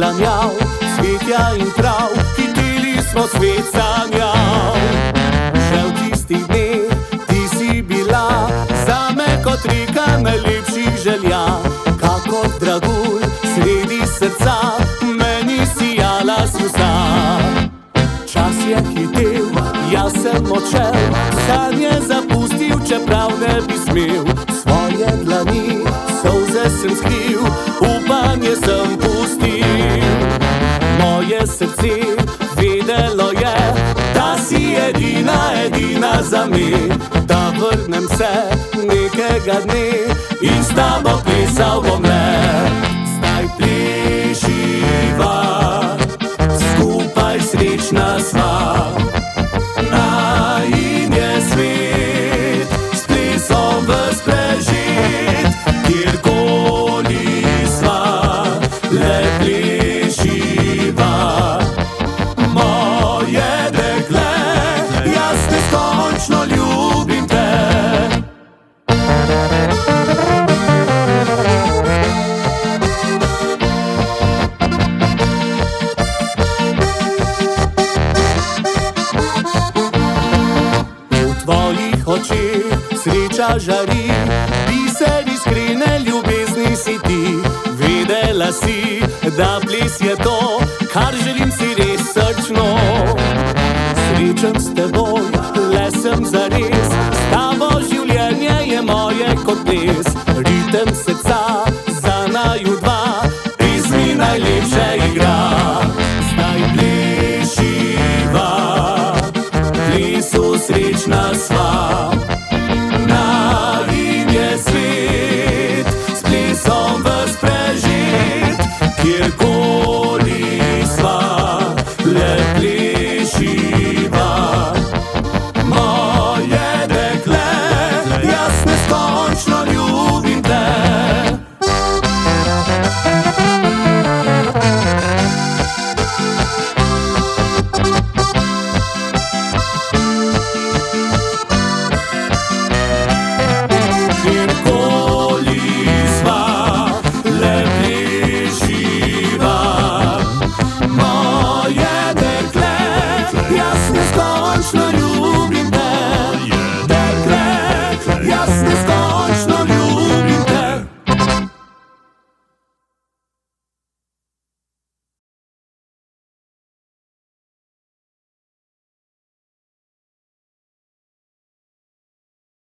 sanjal, cvetja in trav, hiteli smo svet sanjal. Še v tistih dneh ti si bila zame kot reka najlepših želja. Kakor dragulj sredi srca meni sijala si vsa. Čas je hitel, jaz sem odšel, sanje zapustil, čeprav ne bi smel. Svoje dlani, solze sem skril, upanje sem pustil. Moje srce vedelo je, da si edina, edina za me. Da vrnem se nekega dne in s tabo plesal bom le. Zdaj plešiva, skupaj srečna sva. Najin je svet, s plesom ves prežet. Kjerkoli sva, le plešiva. Moje dekle, jaz neskončno ljubim te. Tvojih očeh sreča žari, biser iskrene ljubezni si ti. Vedela si, da ples je to, kar želim si res srčno. Srečen s teboj, le sem zares, s tabo življenje je moje kot ples. Ritem srca